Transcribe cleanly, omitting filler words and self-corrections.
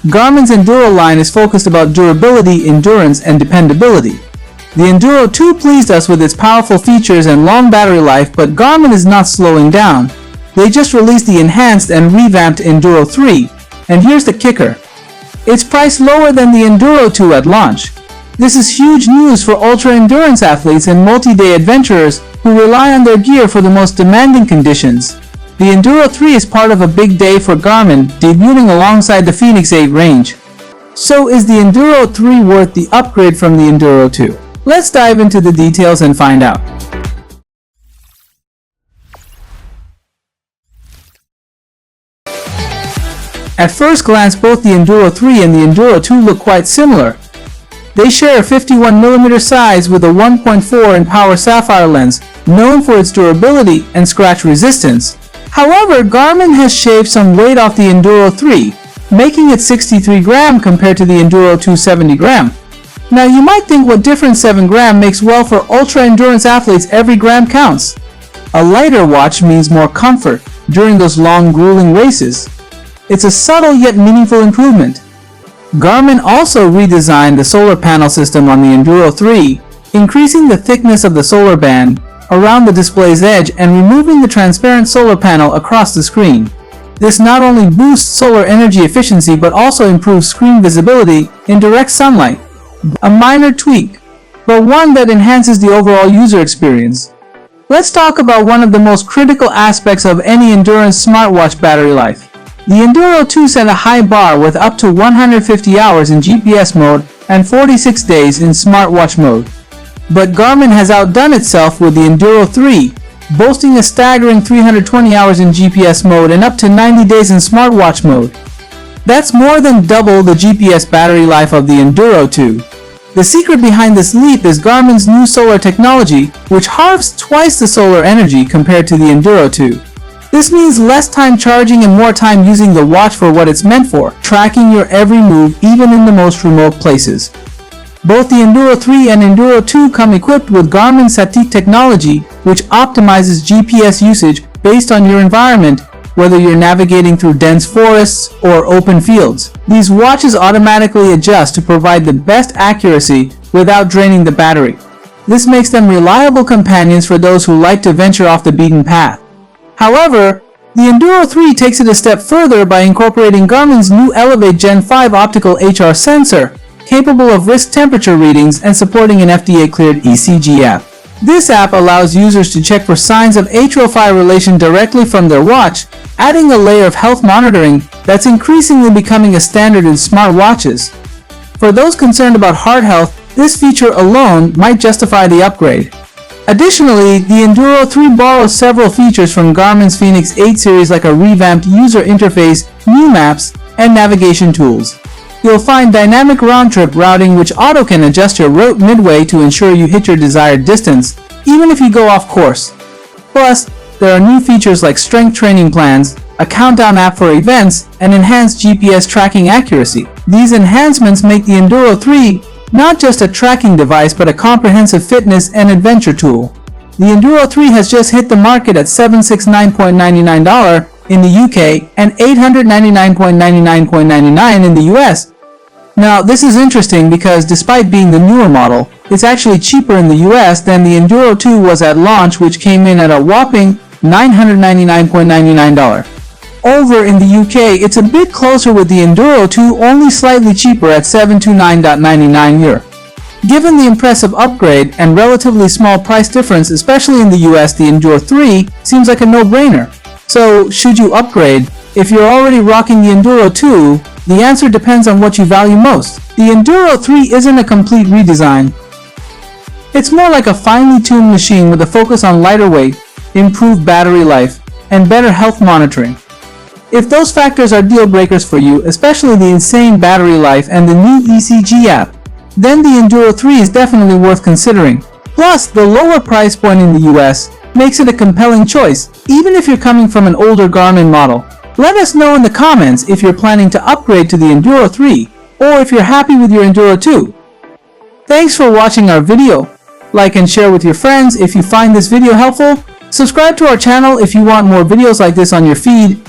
Garmin's Enduro line is focused about durability, endurance, and dependability. The Enduro 2 pleased us with its powerful features and long battery life, but Garmin is not slowing down. They just released the enhanced and revamped Enduro 3, and here's the kicker. It's priced lower than the Enduro 2 at launch. This is huge news for ultra-endurance athletes and multi-day adventurers who rely on their gear for the most demanding conditions. The Enduro 3 is part of a big day for Garmin, debuting alongside the Fenix 8 range. So is the Enduro 3 worth the upgrade from the Enduro 2? Let's dive into the details and find out. At first glance, both the Enduro 3 and the Enduro 2 look quite similar. They share a 51mm size with a 1.4 in power sapphire lens, known for its durability and scratch resistance. However, Garmin has shaved some weight off the Enduro 3, making it 63 gram compared to the Enduro 2 70 gram. Now you might think what difference 7 gram makes? Well, for ultra-endurance athletes, every gram counts. A lighter watch means more comfort during those long, grueling races. It's a subtle yet meaningful improvement. Garmin also redesigned the solar panel system on the Enduro 3, increasing the thickness of the solar band around the display's edge and removing the transparent solar panel across the screen. This not only boosts solar energy efficiency but also improves screen visibility in direct sunlight. A minor tweak, but one that enhances the overall user experience. Let's talk about one of the most critical aspects of any endurance smartwatch: battery life. The Enduro 2 set a high bar with up to 150 hours in GPS mode and 46 days in smartwatch mode. But Garmin has outdone itself with the Enduro 3, boasting a staggering 320 hours in GPS mode and up to 90 days in smartwatch mode. That's more than double the GPS battery life of the Enduro 2. The secret behind this leap is Garmin's new solar technology, which harvests twice the solar energy compared to the Enduro 2. This means less time charging and more time using the watch for what it's meant for, tracking your every move even in the most remote places. Both the Enduro 3 and Enduro 2 come equipped with Garmin Satik technology, which optimizes GPS usage based on your environment, whether you're navigating through dense forests or open fields. These watches automatically adjust to provide the best accuracy without draining the battery. This makes them reliable companions for those who like to venture off the beaten path. However, the Enduro 3 takes it a step further by incorporating Garmin's new Elevate Gen 5 optical HR sensor, capable of wrist temperature readings and supporting an FDA-cleared ECG app. This app allows users to check for signs of atrial fibrillation directly from their watch, adding a layer of health monitoring that's increasingly becoming a standard in smartwatches. For those concerned about heart health, this feature alone might justify the upgrade. Additionally, the Enduro 3 borrows several features from Garmin's Fenix 8 series, like a revamped user interface, new maps, and navigation tools. You'll find dynamic round-trip routing, which auto can adjust your route midway to ensure you hit your desired distance, even if you go off course. Plus, there are new features like strength training plans, a countdown app for events, and enhanced GPS tracking accuracy. These enhancements make the Enduro 3 not just a tracking device but a comprehensive fitness and adventure tool. The Enduro 3 has just hit the market at $769.99 in the UK and $899.99 in the US. Now this is interesting because despite being the newer model, it's actually cheaper in the US than the Enduro 2 was at launch, which came in at a whopping $999.99. Over in the UK, it's a bit closer with the Enduro 2 only slightly cheaper at €729.99. Given the impressive upgrade and relatively small price difference, especially in the US, the Enduro 3 seems like a no-brainer. So, should you upgrade? If you're already rocking the Enduro 2, the answer depends on what you value most. The Enduro 3 isn't a complete redesign. It's more like a finely tuned machine with a focus on lighter weight, improved battery life, and better health monitoring. If those factors are deal breakers for you, especially the insane battery life and the new ECG app, then the Enduro 3 is definitely worth considering. Plus, the lower price point in the US makes it a compelling choice, even if you're coming from an older Garmin model. Let us know in the comments if you're planning to upgrade to the Enduro 3, or if you're happy with your Enduro 2. Thanks for watching our video. Like and share with your friends if you find this video helpful. Subscribe to our channel if you want more videos like this on your feed.